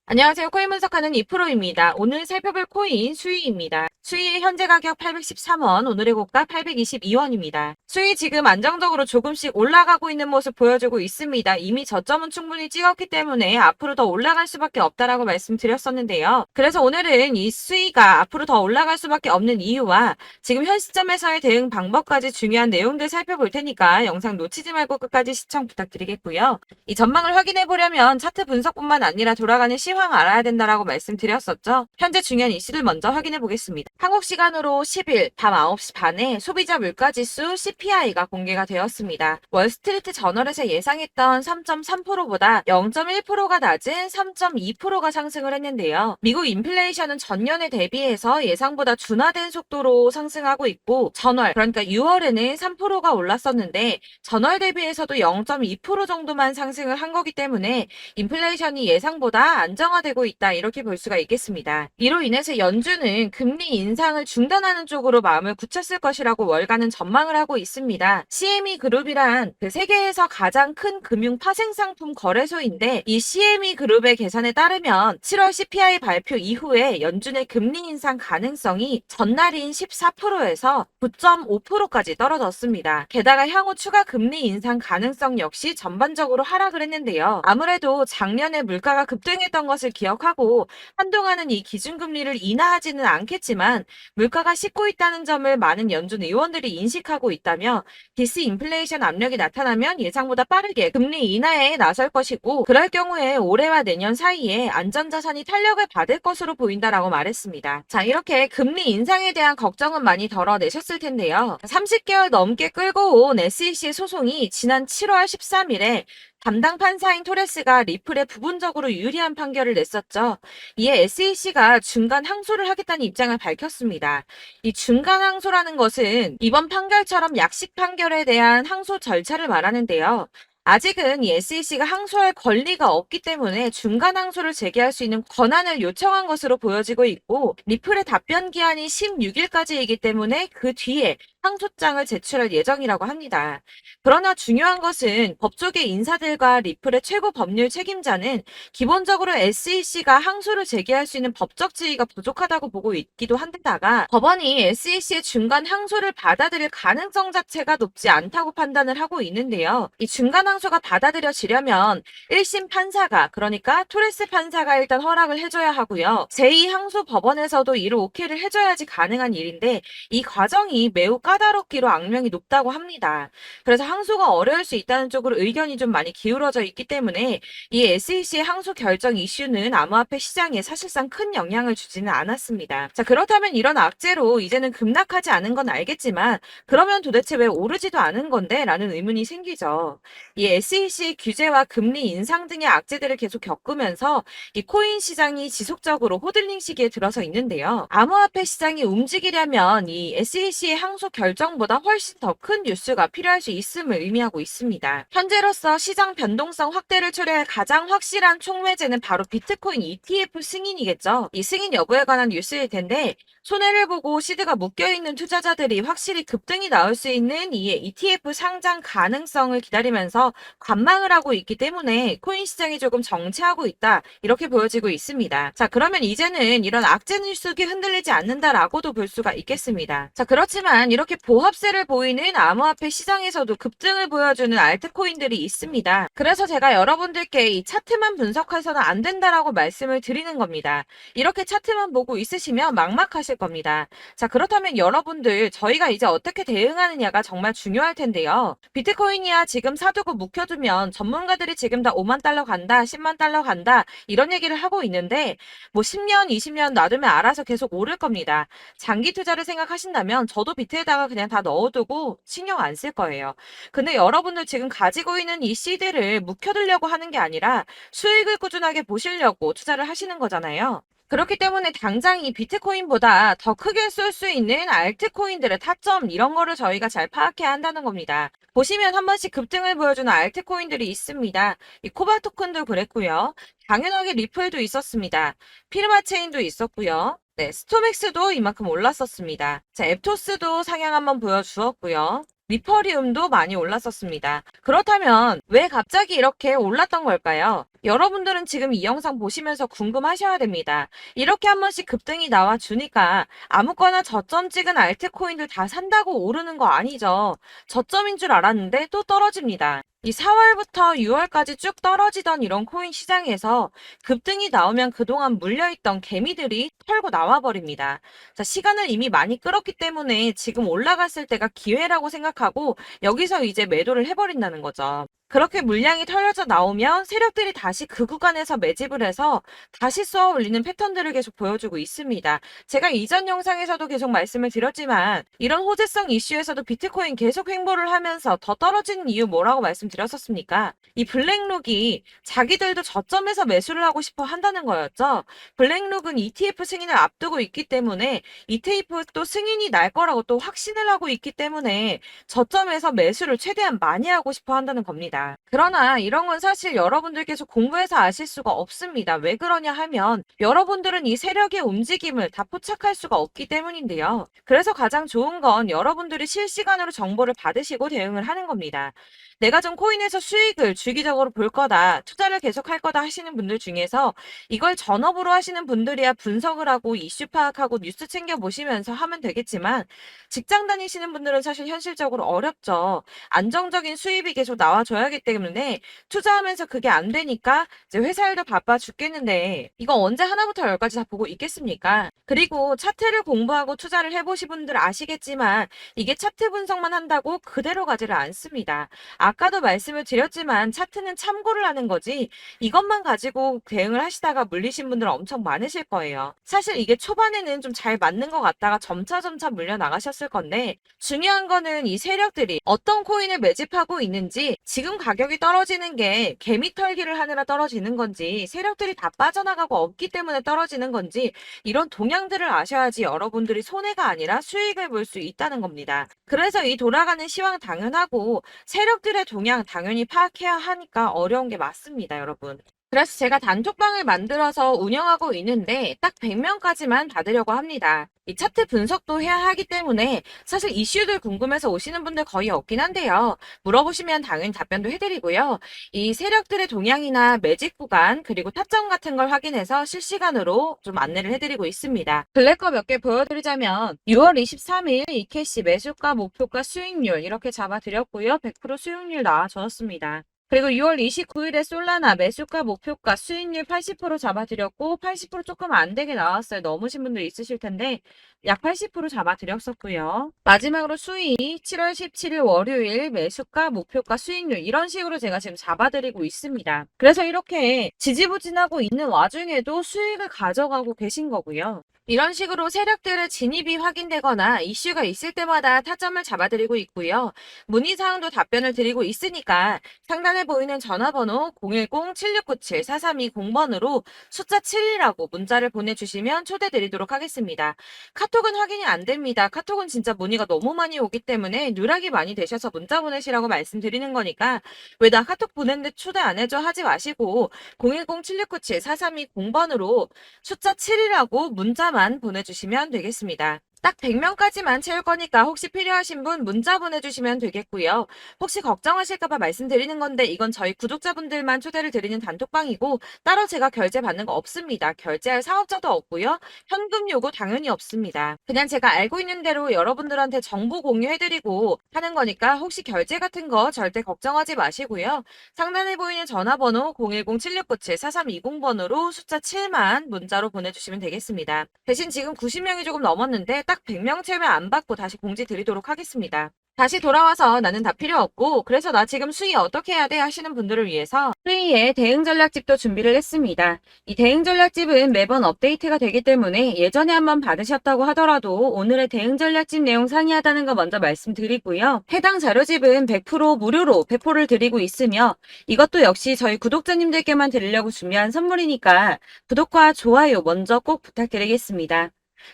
안녕하세요. 코인 분석하는 이프로입니다. 오늘 살펴볼 코인 수위입니다. 수위의 현재 가격 813원, 오늘의 고가 822원입니다. 수위 지금 안정적으로 조금씩 올라가고 있는 모습 보여주고 있습니다. 이미 저점은 충분히 찍었기 때문에 앞으로 더 올라갈 수밖에 없다라고 말씀드렸었는데요. 그래서 오늘은 이 수위가 앞으로 더 올라갈 수밖에 없는 이유와 지금 현 시점에서의 대응 방법까지 중요한 내용들 살펴볼 테니까 영상 놓치지 말고 끝까지 시청 부탁드리겠고요. 이 전망을 확인해 보려면 차트 분석뿐만 아니라 돌아가는 시황 알아야 된다라고 말씀드렸었죠. 현재 중요한 이슈를 먼저 확인해 보겠습니다. 한국 시간으로 10일 밤 9시 반에 소비자 물가지수 CPI가 공개가 되었습니다. 월스트리트 저널에서 예상했던 3.3%보다 0.1%가 낮은 3.2%가 상승을 했는데요. 미국 인플레이션은 전년에 대비해서 예상보다 둔화된 속도로 상승하고 있고 전월 그러니까 6월에는 3%가 올랐었는데 전월 대비해서도 0.2% 정도만 상승을 한 거기 때문에 인플레이션이 예상보다 안정화되고 있다 이렇게 볼 수가 있겠습니다. 이로 인해서 연준은 금리 인상을 중단하는 쪽으로 마음을 굳혔을 것이라고 월가는 전망을 하고 있습니다. CME 그룹이란 그 세계에서 가장 큰 금융 파생상품 거래소인데 이 CME 그룹의 계산에 따르면 7월 CPI 발표 이후에 연준의 금리 인상 가능성이 전날인 14%에서 9.5%까지 떨어졌습니다. 게다가 향후 추가 금리 인상 가능성 역시 전반적으로 하락을 했는데요. 아무래도 작년에 물가가 급등했던 것을 기억하고 한동안은 이 기준금리를 인하하지는 않겠지만 물가가 씻고 있다는 점을 많은 연준 의원들이 인식하고 있다며 디스인플레이션 압력이 나타나면 예상보다 빠르게 금리 인하에 나설 것이고 그럴 경우에 올해와 내년 사이에 안전자산이 탄력을 받을 것으로 보인다라고 말했습니다. 자, 이렇게 금리 인상에 대한 걱정은 많이 덜어내셨을 텐데요. 30개월 넘게 끌고 온 SEC 소송이 지난 7월 13일에 담당 판사인 토레스가 리플에 부분적으로 유리한 판결을 냈었죠. 이에 SEC가 중간 항소를 하겠다는 입장을 밝혔습니다. 이 중간 항소라는 것은 이번 판결처럼 약식 판결에 대한 항소 절차를 말하는데요. 아직은 이 SEC가 항소할 권리가 없기 때문에 중간 항소를 제기할 수 있는 권한을 요청한 것으로 보여지고 있고 리플의 답변 기한이 16일까지이기 때문에 그 뒤에 항소장을 제출할 예정이라고 합니다. 그러나 중요한 것은 법조계 인사들과 리플의 최고 법률 책임자는 기본적으로 SEC가 항소를 제기할 수 있는 법적 지위가 부족하다고 보고 있기도 한데다가 법원이 SEC의 중간 항소를 받아들일 가능성 자체가 높지 않다고 판단을 하고 있는데요. 이 중간 항소가 받아들여지려면 1심 판사가 그러니까 토레스 판사가 일단 허락을 해줘야 하고요. 제2항소 법원에서도 이를 오케이를 해줘야지 가능한 일인데 이 과정이 매우 까다롭기로 악명이 높다고 합니다. 그래서 항소가 어려울 수 있다는 쪽으로 의견이 좀 많이 기울어져 있기 때문에 이 SEC의 항소 결정 이슈는 암호화폐 시장에 사실상 큰 영향을 주지는 않았습니다. 자, 그렇다면 이런 악재로 이제는 급락하지 않은 건 알겠지만 그러면 도대체 왜 오르지도 않은 건데? 라는 의문이 생기죠. 이 SEC 규제와 금리 인상 등의 악재들을 계속 겪으면서 이 코인 시장이 지속적으로 호들링 시기에 들어서 있는데요. 암호화폐 시장이 움직이려면 이 SEC의 항소 결정보다 훨씬 더 큰 뉴스가 필요할 수 있음을 의미하고 있습니다. 현재로서 시장 변동성 확대를 초래할 가장 확실한 촉매제는 바로 비트코인 ETF 승인이겠죠. 이 승인 여부에 관한 뉴스일 텐데 손해를 보고 시드가 묶여있는 투자자들이 확실히 급등이 나올 수 있는 이 ETF 상장 가능성을 기다리면서 관망을 하고 있기 때문에 코인 시장이 조금 정체하고 있다 이렇게 보여지고 있습니다. 자, 그러면 이제는 이런 악재 뉴스가 흔들리지 않는다라고도 볼 수가 있겠습니다. 자, 그렇지만 이렇게 보합세를 보이는 암호화폐 시장에서도 급등을 보여주는 알트코인들이 있습니다. 그래서 제가 여러분들께 이 차트만 분석해서는 안 된다라고 말씀을 드리는 겁니다. 이렇게 차트만 보고 있으시면 막막하실 겁니다. 자, 그렇다면 여러분들 저희가 이제 어떻게 대응하느냐가 정말 중요할 텐데요. 비트코인이야 지금 사두고 묵혀두면 전문가들이 지금 다 5만 달러 간다, 10만 달러 간다 이런 얘기를 하고 있는데 뭐 10년, 20년 놔두면 알아서 계속 오를 겁니다. 장기 투자를 생각하신다면 저도 비트에다가 그냥 다 넣어두고 신경 안 쓸 거예요. 근데 여러분들 지금 가지고 있는 이 시드를 묵혀두려고 하는 게 아니라 수익을 꾸준하게 보시려고 투자를 하시는 거잖아요. 그렇기 때문에 당장 이 비트코인보다 더 크게 쏠 수 있는 알트코인들의 타점 이런 거를 저희가 잘 파악해야 한다는 겁니다. 보시면 한 번씩 급등을 보여주는 알트코인들이 있습니다. 이 코바 토큰도 그랬고요. 당연하게 리플도 있었습니다. 피르마 체인도 있었고요. 네, 스토맥스도 이만큼 올랐었습니다. 자, 앱토스도 상향 한번 보여주었고요. 리퍼리움도 많이 올랐었습니다. 그렇다면 왜 갑자기 이렇게 올랐던 걸까요? 여러분들은 지금 이 영상 보시면서 궁금하셔야 됩니다. 이렇게 한 번씩 급등이 나와 주니까 아무거나 저점 찍은 알트코인들 다 산다고 오르는 거 아니죠. 저점인 줄 알았는데 또 떨어집니다. 이 4월부터 6월까지 쭉 떨어지던 이런 코인 시장에서 급등이 나오면 그동안 물려있던 개미들이 털고 나와버립니다. 자, 시간을 이미 많이 끌었기 때문에 지금 올라갔을 때가 기회라고 생각하고 여기서 이제 매도를 해버린다는 거죠. 그렇게 물량이 털려져 나오면 세력들이 다시 그 구간에서 매집을 해서 다시 쏘아 올리는 패턴들을 계속 보여주고 있습니다. 제가 이전 영상에서도 계속 말씀을 드렸지만 이런 호재성 이슈에서도 비트코인 계속 횡보를 하면서 더 떨어지는 이유 뭐라고 말씀드렸었습니까? 이 블랙록이 자기들도 저점에서 매수를 하고 싶어 한다는 거였죠. 블랙록은 ETF 승인을 앞두고 있기 때문에 ETF도 승인이 날 거라고 또 확신을 하고 있기 때문에 저점에서 매수를 최대한 많이 하고 싶어 한다는 겁니다. 그러나 이런 건 사실 여러분들께서 공부해서 아실 수가 없습니다. 왜 그러냐 하면 여러분들은 이 세력의 움직임을 다 포착할 수가 없기 때문인데요. 그래서 가장 좋은 건 여러분들이 실시간으로 정보를 받으시고 대응을 하는 겁니다. 내가 좀 코인에서 수익을 주기적으로 볼 거다, 투자를 계속 할 거다 하시는 분들 중에서 이걸 전업으로 하시는 분들이야 분석을 하고 이슈 파악하고 뉴스 챙겨보시면서 하면 되겠지만 직장 다니시는 분들은 사실 현실적으로 어렵죠. 안정적인 수입이 계속 나와줘야 하기 때문에 투자하면서 그게 안 되니까 이제 회사 일도 바빠 죽겠는데 이거 언제 하나부터 열까지 다 보고 있겠습니까? 그리고 차트를 공부하고 투자를 해보신 분들 아시겠지만 이게 차트 분석만 한다고 그대로 가지를 않습니다. 아까도 말씀을 드렸지만 차트는 참고를 하는 거지 이것만 가지고 대응을 하시다가 물리신 분들 엄청 많으실 거예요. 사실 이게 초반에는 좀 잘 맞는 것 같다가 점차 물려 나가셨을 건데 중요한 거는 이 세력들이 어떤 코인을 매집하고 있는지 지금 가격이 떨어지는 게 개미 털기를 하느라 떨어지는 건지 세력들이 다 빠져나가고 없기 때문에 떨어지는 건지 이런 동향들을 아셔야지 여러분들이 손해가 아니라 수익을 볼 수 있다는 겁니다. 그래서 이 돌아가는 시황 당연하고 세력들의 동향 당연히 파악해야 하니까 어려운 게 맞습니다, 여러분. 그래서 제가 단톡방을 만들어서 운영하고 있는데 딱 100명까지만 받으려고 합니다. 이 차트 분석도 해야 하기 때문에 사실 이슈들 궁금해서 오시는 분들 거의 없긴 한데요. 물어보시면 당연히 답변도 해드리고요. 이 세력들의 동향이나 매집 구간 그리고 타점 같은 걸 확인해서 실시간으로 좀 안내를 해드리고 있습니다. 블랙거 몇 개 보여드리자면 6월 23일 이캐시 매수가, 목표가, 수익률 이렇게 잡아드렸고요. 100% 수익률 나와줬습니다. 그리고 6월 29일에 솔라나 매수가, 목표가, 수익률 80% 잡아드렸고 80% 조금 안 되게 나왔어요. 넘으신 분들 있으실 텐데 약 80% 잡아드렸었고요. 마지막으로 수익 7월 17일 월요일 매수가, 목표가, 수익률 이런 식으로 제가 지금 잡아드리고 있습니다. 그래서 이렇게 지지부진하고 있는 와중에도 수익을 가져가고 계신 거고요. 이런 식으로 세력들의 진입이 확인되거나 이슈가 있을 때마다 타점을 잡아드리고 있고요. 문의사항도 답변을 드리고 있으니까 상단에 보이는 전화번호 010-7697-4320번으로 숫자 7이라고 문자를 보내주시면 초대드리도록 하겠습니다. 카톡은 확인이 안 됩니다. 카톡은 진짜 문의가 너무 많이 오기 때문에 누락이 많이 되셔서 문자 보내시라고 말씀드리는 거니까 왜 나 카톡 보냈는데 초대 안 해줘 하지 마시고 010-7697-4320번으로 숫자 7이라고 문자만 보내주시면 되겠습니다. 딱 100명까지만 채울 거니까 혹시 필요하신 분 문자 보내주시면 되겠고요. 혹시 걱정하실까봐 말씀드리는 건데 이건 저희 구독자분들만 초대를 드리는 단톡방이고 따로 제가 결제 받는 거 없습니다. 결제할 사업자도 없고요. 현금 요구 당연히 없습니다. 그냥 제가 알고 있는 대로 여러분들한테 정보 공유해드리고 하는 거니까 혹시 결제 같은 거 절대 걱정하지 마시고요. 상단에 보이는 전화번호 010-7697-4320번으로 숫자 7만 문자로 보내주시면 되겠습니다. 대신 지금 90명이 조금 넘었는데 딱 100명 채우면 안 받고 다시 공지 드리도록 하겠습니다. 다시 돌아와서 나는 다 필요 없고 그래서 나 지금 수위 어떻게 해야 돼 하시는 분들을 위해서 수위의 대응 전략집도 준비를 했습니다. 이 대응 전략집은 매번 업데이트가 되기 때문에 예전에 한번 받으셨다고 하더라도 오늘의 대응 전략집 내용 상이하다는 거 먼저 말씀드리고요. 해당 자료집은 100% 무료로 배포를 드리고 있으며 이것도 역시 저희 구독자님들께만 드리려고 준비한 선물이니까 구독과 좋아요 먼저 꼭 부탁드리겠습니다.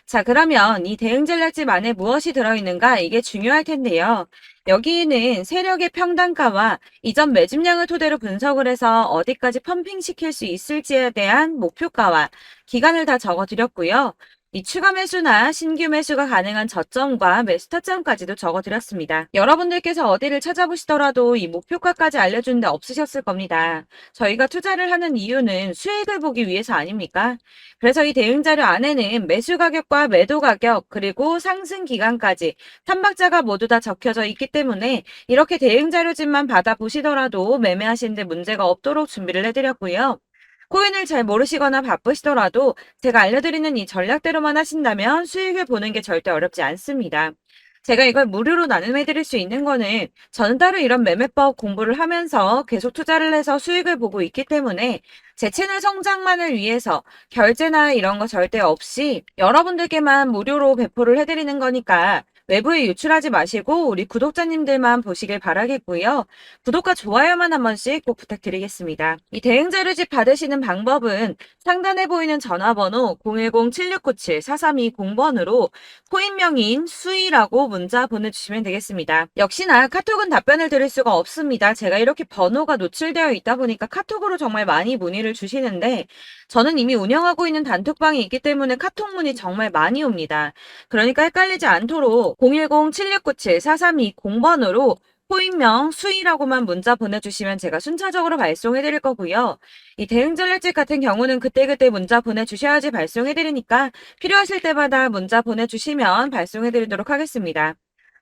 자, 그러면 이 대응 전략집 안에 무엇이 들어있는가 이게 중요할 텐데요. 여기에는 세력의 평단가와 이전 매집량을 토대로 분석을 해서 어디까지 펌핑시킬 수 있을지에 대한 목표가와 기간을 다 적어드렸고요. 이 추가 매수나 신규 매수가 가능한 저점과 매수 타점까지도 적어드렸습니다. 여러분들께서 어디를 찾아보시더라도 이 목표가까지 알려주는데 없으셨을 겁니다. 저희가 투자를 하는 이유는 수익을 보기 위해서 아닙니까? 그래서 이 대응자료 안에는 매수 가격과 매도 가격 그리고 상승 기간까지 3박자가 모두 다 적혀져 있기 때문에 이렇게 대응자료집만 받아보시더라도 매매하시는데 문제가 없도록 준비를 해드렸고요. 코인을 잘 모르시거나 바쁘시더라도 제가 알려드리는 이 전략대로만 하신다면 수익을 보는 게 절대 어렵지 않습니다. 제가 이걸 무료로 나눔해드릴 수 있는 거는 저는 따로 이런 매매법 공부를 하면서 계속 투자를 해서 수익을 보고 있기 때문에 제 채널 성장만을 위해서 결제나 이런 거 절대 없이 여러분들께만 무료로 배포를 해드리는 거니까 외부에 유출하지 마시고 우리 구독자님들만 보시길 바라겠고요. 구독과 좋아요만 한 번씩 꼭 부탁드리겠습니다. 이 대응자료집 받으시는 방법은 상단에 보이는 전화번호 010-7697-4320번으로 코인명인 수희라고 문자 보내주시면 되겠습니다. 역시나 카톡은 답변을 드릴 수가 없습니다. 제가 이렇게 번호가 노출되어 있다 보니까 카톡으로 정말 많이 문의를 주시는데 저는 이미 운영하고 있는 단톡방이 있기 때문에 카톡 문의 정말 많이 옵니다. 그러니까 헷갈리지 않도록 010-7697-4320번으로 코인명 수희라고만 문자 보내주시면 제가 순차적으로 발송해드릴 거고요. 이 대응전략집 같은 경우는 그때그때 문자 보내주셔야지 발송해드리니까 필요하실 때마다 문자 보내주시면 발송해드리도록 하겠습니다.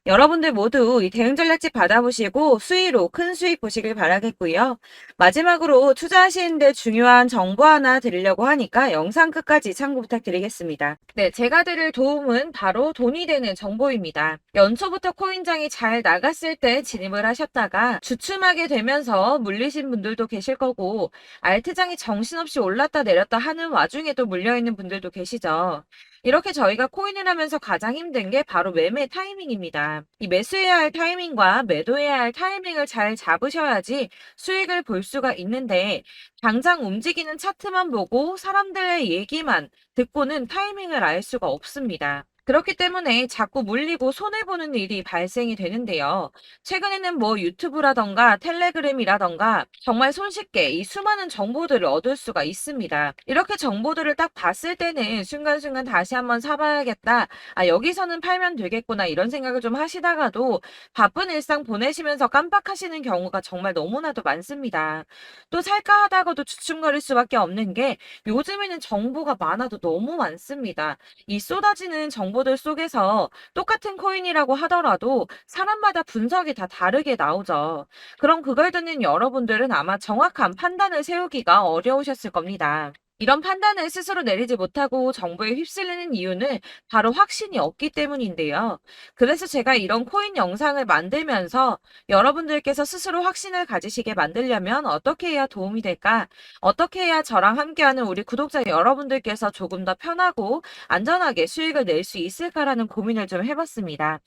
여러분들 모두 이 대응 전략집 받아보시고 수익으로 큰 수익 보시길 바라겠고요. 마지막으로 투자하시는데 중요한 정보 하나 드리려고 하니까 영상 끝까지 참고 부탁드리겠습니다. 네, 제가 드릴 도움은 바로 돈이 되는 정보입니다. 연초부터 코인장이 잘 나갔을 때 진입을 하셨다가 주춤하게 되면서 물리신 분들도 계실 거고 알트장이 정신없이 올랐다 내렸다 하는 와중에도 물려있는 분들도 계시죠. 이렇게 저희가 코인을 하면서 가장 힘든 게 바로 매매 타이밍입니다. 이 매수해야 할 타이밍과 매도해야 할 타이밍을 잘 잡으셔야지 수익을 볼 수가 있는데 당장 움직이는 차트만 보고 사람들의 얘기만 듣고는 타이밍을 알 수가 없습니다. 그렇기 때문에 자꾸 물리고 손해보는 일이 발생이 되는데요. 최근에는 뭐 유튜브라던가 텔레그램이라던가 정말 손쉽게 이 수많은 정보들을 얻을 수가 있습니다. 이렇게 정보들을 딱 봤을 때는 순간순간 다시 한번 사봐야겠다. 아, 여기서는 팔면 되겠구나. 이런 생각을 좀 하시다가도 바쁜 일상 보내시면서 깜빡하시는 경우가 정말 너무나도 많습니다. 또 살까 하다가도 주춤거릴 수밖에 없는 게 요즘에는 정보가 많아도 너무 많습니다. 이 쏟아지는 정보들 속에서 똑같은 코인이라고 하더라도 사람마다 분석이 다 다르게 나오죠. 그럼 그걸 듣는 여러분들은 아마 정확한 판단을 세우기가 어려우셨을 겁니다. 이런 판단을 스스로 내리지 못하고 정보에 휩쓸리는 이유는 바로 확신이 없기 때문인데요. 그래서 제가 이런 코인 영상을 만들면서 여러분들께서 스스로 확신을 가지시게 만들려면 어떻게 해야 도움이 될까? 어떻게 해야 저랑 함께하는 우리 구독자 여러분들께서 조금 더 편하고 안전하게 수익을 낼 수 있을까라는 고민을 좀 해봤습니다.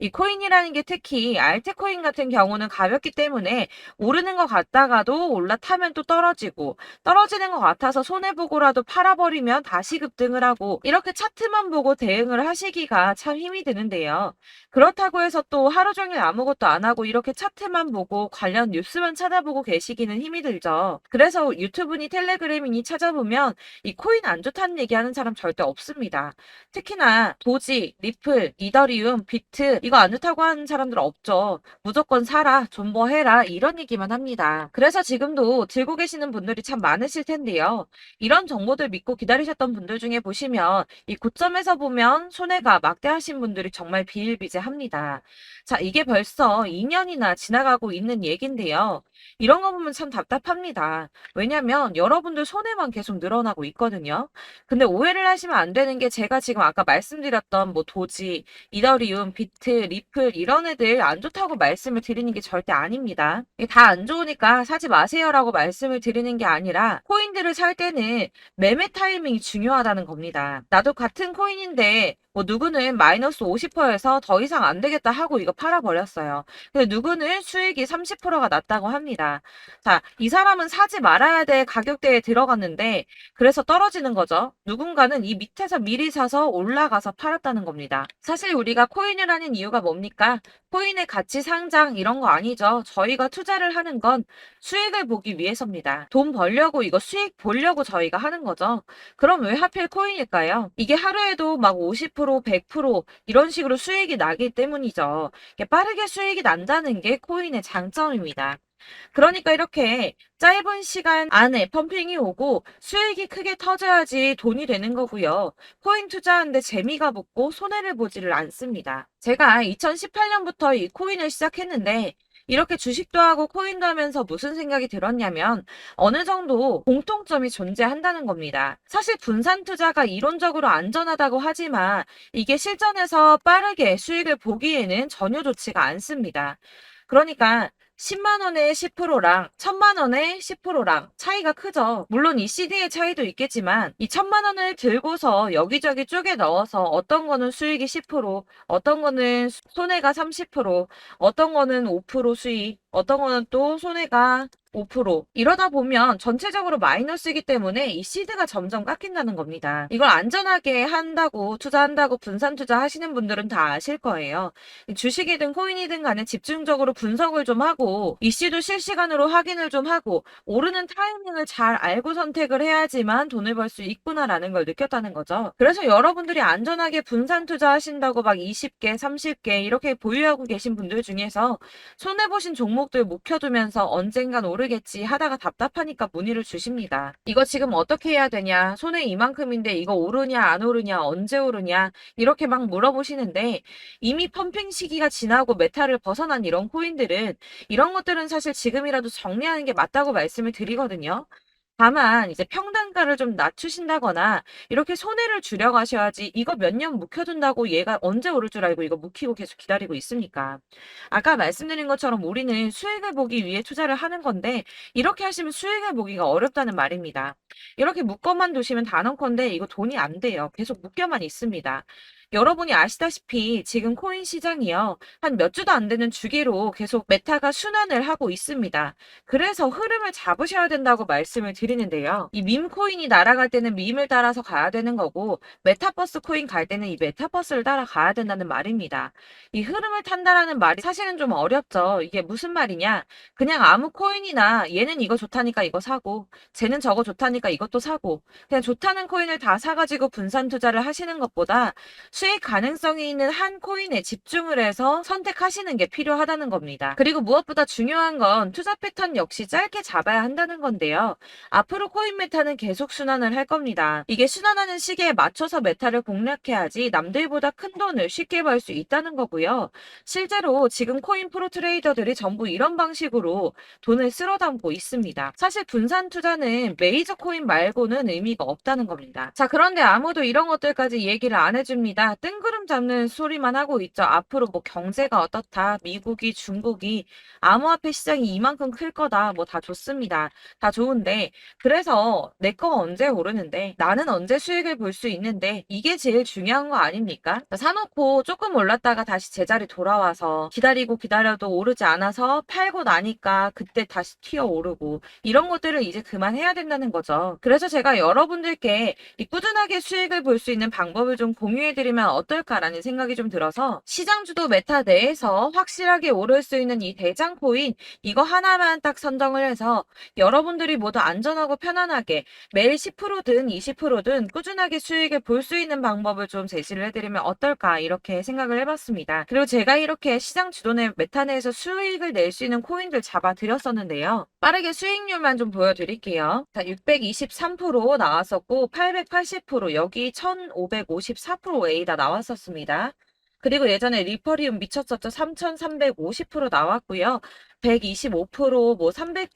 이 코인이라는 게 특히 알트코인 같은 경우는 가볍기 때문에 오르는 것 같다가도 올라타면 또 떨어지고 떨어지는 것 같아서 손해보고라도 팔아버리면 다시 급등을 하고 이렇게 차트만 보고 대응을 하시기가 참 힘이 드는데요. 그렇다고 해서 또 하루 종일 아무것도 안 하고 이렇게 차트만 보고 관련 뉴스만 찾아보고 계시기는 힘이 들죠. 그래서 유튜브니 텔레그램이니 찾아보면 이 코인 안 좋다는 얘기하는 사람 절대 없습니다. 특히나 도지, 리플, 이더리움, 비트 이거 안 좋다고 하는 사람들 없죠. 무조건 사라, 존버해라 이런 얘기만 합니다. 그래서 지금도 들고 계시는 분들이 참 많으실 텐데요. 이런 정보들 믿고 기다리셨던 분들 중에 보시면 이 고점에서 보면 손해가 막대하신 분들이 정말 비일비재합니다. 자, 이게 벌써 2년이나 지나가고 있는 얘긴데요. 이런 거 보면 참 답답합니다. 왜냐면 여러분들 손해만 계속 늘어나고 있거든요. 근데 오해를 하시면 안 되는 게 제가 지금 아까 말씀드렸던 뭐 도지, 이더리움, 비트, 리플 이런 애들 안 좋다고 말씀을 드리는 게 절대 아닙니다. 다 안 좋으니까 사지 마세요라고 말씀을 드리는 게 아니라 코인들을 살 때는 매매 타이밍이 중요하다는 겁니다. 나도 같은 코인인데 뭐 누구는 마이너스 50%에서 더 이상 안 되겠다 하고 이거 팔아버렸어요. 근데 누구는 수익이 30%가 났다고 합니다. 자, 이 사람은 사지 말아야 될 가격대에 들어갔는데 그래서 떨어지는 거죠. 누군가는 이 밑에서 미리 사서 올라가서 팔았다는 겁니다. 사실 우리가 코인을 하는 이유가 뭡니까? 코인의 가치 상장 이런 거 아니죠. 저희가 투자를 하는 건 수익을 보기 위해서입니다. 돈 벌려고 이거 수익 보려고 저희가 저희가 하는 거죠. 그럼 왜 하필 코인일까요? 이게 하루에도 막 50%, 100% 이런 식으로 수익이 나기 때문이죠. 이게 빠르게 수익이 난다는 게 코인의 장점입니다. 그러니까 이렇게 짧은 시간 안에 펌핑이 오고 수익이 크게 터져야지 돈이 되는 거고요. 코인 투자하는데 재미가 붙고 손해를 보지를 않습니다. 제가 2018년부터 이 코인을 시작했는데 이렇게 주식도 하고 코인도 하면서 무슨 생각이 들었냐면 어느 정도 공통점이 존재한다는 겁니다. 사실 분산 투자가 이론적으로 안전하다고 하지만 이게 실전에서 빠르게 수익을 보기에는 전혀 좋지가 않습니다. 그러니까 10만 원의 10%랑 1000만 원의 10%랑 차이가 크죠. 물론 이 CD의 차이도 있겠지만 이 1000만 원을 들고서 여기저기 쪼개 넣어서 어떤 거는 수익이 10%, 어떤 거는 손해가 30%, 어떤 거는 5% 수익, 어떤 거는 또 손해가 5%. 이러다 보면 전체적으로 마이너스이기 때문에 이 시드가 점점 깎인다는 겁니다. 이걸 안전하게 한다고 투자한다고 분산 투자하시는 분들은 다 아실 거예요. 주식이든 코인이든 간에 집중적으로 분석을 좀 하고 이슈도 실시간으로 확인을 좀 하고 오르는 타이밍을 잘 알고 선택을 해야지만 돈을 벌 수 있구나라는 걸 느꼈다는 거죠. 그래서 여러분들이 안전하게 분산 투자하신다고 막 20개, 30개 이렇게 보유하고 계신 분들 중에서 손해보신 종목들 묵혀두면서 언젠간 오르겠지 하다가 답답하니까 문의를 주십니다. 이거 지금 어떻게 해야 되냐? 손해 이만큼인데 이거 오르냐 안 오르냐 언제 오르냐 이렇게 막 물어보시는데 이미 펌핑 시기가 지나고 메타를 벗어난 이런 코인들은 이런 것들은 사실 지금이라도 정리하는 게 맞다고 말씀을 드리거든요. 다만 이제 평단가를 좀 낮추신다거나 이렇게 손해를 줄여가셔야지 이거 몇 년 묵혀둔다고 얘가 언제 오를 줄 알고 이거 묵히고 계속 기다리고 있습니까? 아까 말씀드린 것처럼 우리는 수익을 보기 위해 투자를 하는 건데 이렇게 하시면 수익을 보기가 어렵다는 말입니다. 이렇게 묶어만 두시면 단언컨대 이거 돈이 안 돼요. 계속 묶여만 있습니다. 여러분이 아시다시피 지금 코인 시장이요. 한 몇 주도 안 되는 주기로 계속 메타가 순환을 하고 있습니다. 그래서 흐름을 잡으셔야 된다고 말씀을 드리는데요. 이 밈 코인이 날아갈 때는 밈을 따라서 가야 되는 거고 메타버스 코인 갈 때는 이 메타버스를 따라가야 된다는 말입니다. 이 흐름을 탄다라는 말이 사실은 좀 어렵죠. 이게 무슨 말이냐? 그냥 아무 코인이나 얘는 이거 좋다니까 이거 사고 쟤는 저거 좋다니까 이것도 사고 그냥 좋다는 코인을 다 사가지고 분산 투자를 하시는 것보다 수익 가능성이 있는 한 코인에 집중을 해서 선택하시는 게 필요하다는 겁니다. 그리고 무엇보다 중요한 건 투자 패턴 역시 짧게 잡아야 한다는 건데요. 앞으로 코인 메타는 계속 순환을 할 겁니다. 이게 순환하는 시기에 맞춰서 메타를 공략해야지 남들보다 큰 돈을 쉽게 벌 수 있다는 거고요. 실제로 지금 코인 프로 트레이더들이 전부 이런 방식으로 돈을 쓸어 담고 있습니다. 사실 분산 투자는 메이저 코인 말고는 의미가 없다는 겁니다. 자, 그런데 아무도 이런 것들까지 얘기를 안 해줍니다. 뜬구름 잡는 소리만 하고 있죠. 앞으로 뭐 경제가 어떻다, 미국이, 중국이, 암호화폐 시장이 이만큼 클 거다, 뭐 다 좋습니다. 다 좋은데, 그래서 내 거 언제 오르는데, 나는 언제 수익을 볼 수 있는데, 이게 제일 중요한 거 아닙니까? 사놓고 조금 올랐다가 다시 제자리 돌아와서 기다리고 기다려도 오르지 않아서 팔고 나니까 그때 다시 튀어 오르고, 이런 것들을 이제 그만해야 된다는 거죠. 그래서 제가 여러분들께 이 꾸준하게 수익을 볼 수 있는 방법을 좀 공유해드리면 어떨까라는 생각이 좀 들어서 시장 주도 메타 내에서 확실하게 오를 수 있는 이 대장 코인 이거 하나만 딱 선정을 해서 여러분들이 모두 안전하고 편안하게 매일 10%든 20%든 꾸준하게 수익을 볼 수 있는 방법을 좀 제시를 해드리면 어떨까 이렇게 생각을 해봤습니다. 그리고 제가 이렇게 시장 주도 내 메타 내에서 수익을 낼 수 있는 코인들 잡아드렸었는데요. 빠르게 수익률만 좀 보여드릴게요. 자, 623% 나왔었고 880% 여기 1554%A다 나왔었습니다. 그리고 예전에 리퍼리움 미쳤었죠. 3350% 나왔고요. 125%, 뭐 300%,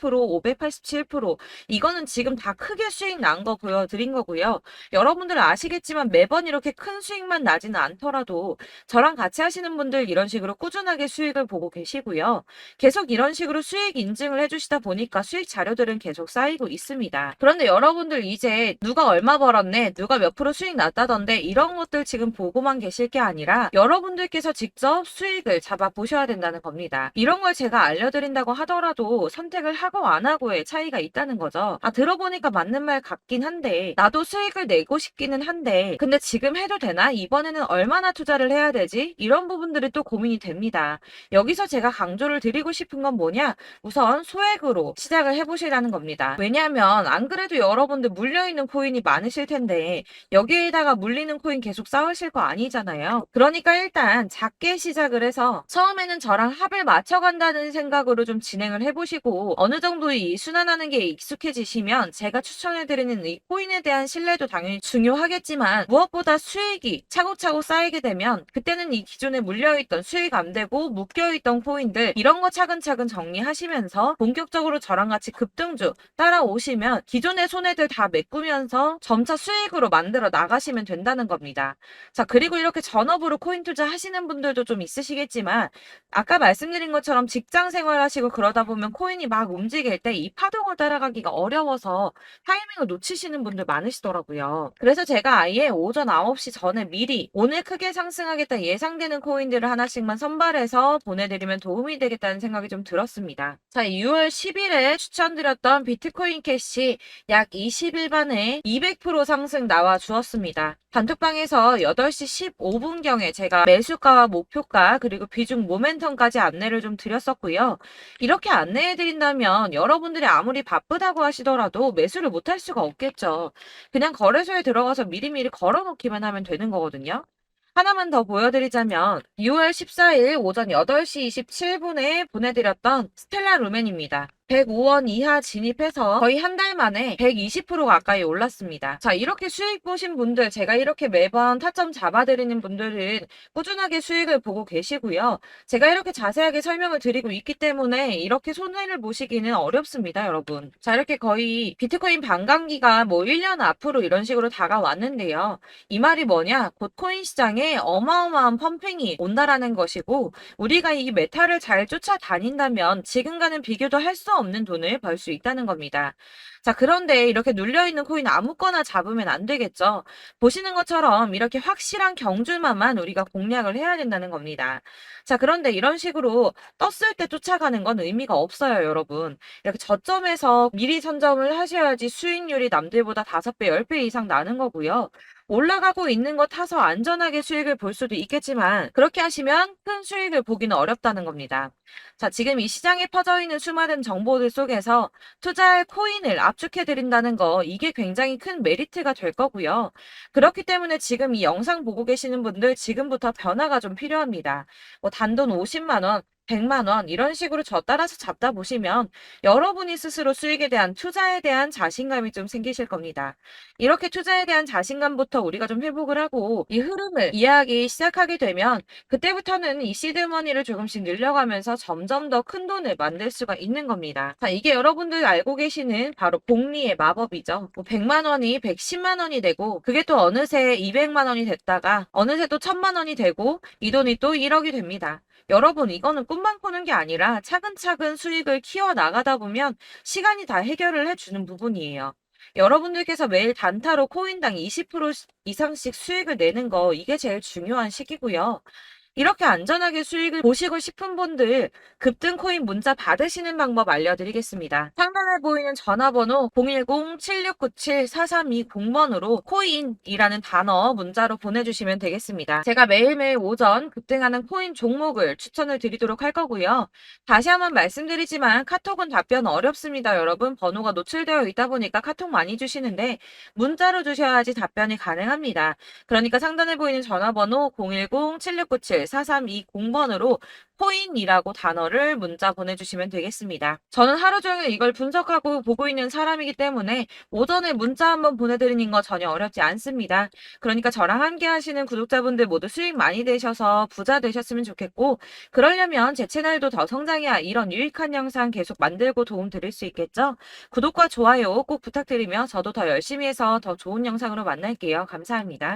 587% 이거는 지금 다 크게 수익 난 거 보여드린 거고요. 여러분들은 아시겠지만 매번 이렇게 큰 수익만 나지는 않더라도 저랑 같이 하시는 분들 이런 식으로 꾸준하게 수익을 보고 계시고요. 계속 이런 식으로 수익 인증을 해주시다 보니까 수익 자료들은 계속 쌓이고 있습니다. 그런데 여러분들 이제 누가 얼마 벌었네, 누가 몇 프로 수익 났다던데 이런 것들 지금 보고만 계실 게 아니라 여러분들께서 직접 수익을 잡아 보셔야 된다는 겁니다. 이런 걸 제가 알려드리면 보여드린다고 하더라도 선택을 하고 안 하고의 차이가 있다는 거죠. 들어보니까 맞는 말 같긴 한데 나도 수익을 내고 싶기는 한데 근데 지금 해도 되나? 이번에는 얼마나 투자를 해야 되지? 이런 부분들이 또 고민이 됩니다. 여기서 제가 강조를 드리고 싶은 건 뭐냐? 우선 소액으로 시작을 해보시라는 겁니다. 왜냐하면 안 그래도 여러분들 물려있는 코인이 많으실 텐데 여기에다가 물리는 코인 계속 쌓으실 거 아니잖아요. 그러니까 일단 작게 시작을 해서 처음에는 저랑 합을 맞춰간다는 생각으로 좀 진행을 해보시고 어느 정도 이 순환하는 게 익숙해지시면 제가 추천해드리는 이 코인에 대한 신뢰도 당연히 중요하겠지만 무엇보다 수익이 차곡차곡 쌓이게 되면 그때는 이 기존에 물려있던 수익 안 되고 묶여있던 코인들 이런 거 차근차근 정리하시면서 본격적으로 저랑 같이 급등주 따라오시면 기존의 손해들 다 메꾸면서 점차 수익으로 만들어 나가시면 된다는 겁니다. 자, 그리고 이렇게 전업으로 코인 투자 하시는 분들도 좀 있으시겠지만 아까 말씀드린 것처럼 직장 생활하시고 그러다 보면 코인이 막 움직일 때 이 파동을 따라가기가 어려워서 타이밍을 놓치시는 분들 많으시더라고요. 그래서 제가 아예 오전 9시 전에 미리 오늘 크게 상승하겠다 예상되는 코인들을 하나씩만 선발해서 보내드리면 도움이 되겠다는 생각이 좀 들었습니다. 자, 6월 10일에 추천드렸던 비트코인 캐시 약 20일 만에 200% 상승 나와 주었습니다. 단톡방에서 8시 15분경에 제가 매수가와 목표가 그리고 비중 모멘텀까지 안내를 좀 드렸었고요. 이렇게 안내해드린다면 여러분들이 아무리 바쁘다고 하시더라도 매수를 못할 수가 없겠죠. 그냥 거래소에 들어가서 미리미리 걸어놓기만 하면 되는 거거든요. 하나만 더 보여드리자면 6월 14일 오전 8시 27분에 보내드렸던 스텔라 루멘입니다. 105원 이하 진입해서 거의 한 달 만에 120% 가까이 올랐습니다. 자, 이렇게 수익 보신 분들, 제가 이렇게 매번 타점 잡아드리는 분들은 꾸준하게 수익을 보고 계시고요. 제가 이렇게 자세하게 설명을 드리고 있기 때문에 이렇게 손해를 보시기는 어렵습니다, 여러분. 자, 이렇게 거의 비트코인 반감기가 뭐 1년 앞으로 이런 식으로 다가왔는데요. 이 말이 뭐냐? 곧 코인 시장에 어마어마한 펌핑이 온다라는 것이고 우리가 이 메타를 잘 쫓아다닌다면 지금과는 비교도 할 수 없는 돈을 벌 수 있다는 겁니다. 자, 그런데 이렇게 눌려있는 코인 아무거나 잡으면 안 되겠죠. 보시는 것처럼 이렇게 확실한 경주만만 우리가 공략을 해야 된다는 겁니다. 자, 그런데 이런 식으로 떴을 때 쫓아가는 건 의미가 없어요, 여러분. 이렇게 저점에서 미리 선점을 하셔야지 수익률이 남들보다 5배, 10배 이상 나는 거고요. 올라가고 있는 거 타서 안전하게 수익을 볼 수도 있겠지만 그렇게 하시면 큰 수익을 보기는 어렵다는 겁니다. 자, 지금 이 시장에 퍼져 있는 수많은 정보들 속에서 투자할 코인을 압축해드린다는 거 이게 굉장히 큰 메리트가 될 거고요. 그렇기 때문에 지금 이 영상 보고 계시는 분들 지금부터 변화가 좀 필요합니다. 뭐 단돈 50만 원, 100만 원 이런 식으로 저 따라서 잡다 보시면 여러분이 스스로 수익에 대한 투자에 대한 자신감이 좀 생기실 겁니다. 이렇게 투자에 대한 자신감부터 우리가 좀 회복을 하고 이 흐름을 이해하기 시작하게 되면 그때부터는 이 시드머니를 조금씩 늘려가면서 점점 더 큰 돈을 만들 수가 있는 겁니다. 자, 이게 여러분들 알고 계시는 바로 복리의 마법이죠. 뭐 100만 원이 110만 원이 되고 그게 또 어느새 200만 원이 됐다가 어느새 또 1000만 원이 되고 이 돈이 또 1억이 됩니다. 여러분, 이거는 꿈만 꾸는 게 아니라 차근차근 수익을 키워 나가다 보면 시간이 다 해결을 해주는 부분이에요. 여러분들께서 매일 단타로 코인당 20% 이상씩 수익을 내는 거 이게 제일 중요한 시기고요. 이렇게 안전하게 수익을 보시고 싶은 분들 급등 코인 문자 받으시는 방법 알려드리겠습니다. 상단에 보이는 전화번호 010-7697-4320번으로 코인이라는 단어 문자로 보내주시면 되겠습니다. 제가 매일매일 오전 급등하는 코인 종목을 추천을 드리도록 할 거고요. 다시 한번 말씀드리지만 카톡은 답변 어렵습니다. 여러분, 번호가 노출되어 있다 보니까 카톡 많이 주시는데 문자로 주셔야지 답변이 가능합니다. 그러니까 상단에 보이는 전화번호 010-7697-4320번으로 코인이라고 단어를 문자 보내주시면 되겠습니다. 저는 하루 종일 이걸 분석하고 보고 있는 사람이기 때문에 오전에 문자 한번 보내드리는 거 전혀 어렵지 않습니다. 그러니까 저랑 함께 하시는 구독자분들 모두 수익 많이 되셔서 부자 되셨으면 좋겠고 그러려면 제 채널도 더 성장해야 이런 유익한 영상 계속 만들고 도움 드릴 수 있겠죠? 구독과 좋아요 꼭 부탁드리며 저도 더 열심히 해서 더 좋은 영상으로 만날게요. 감사합니다.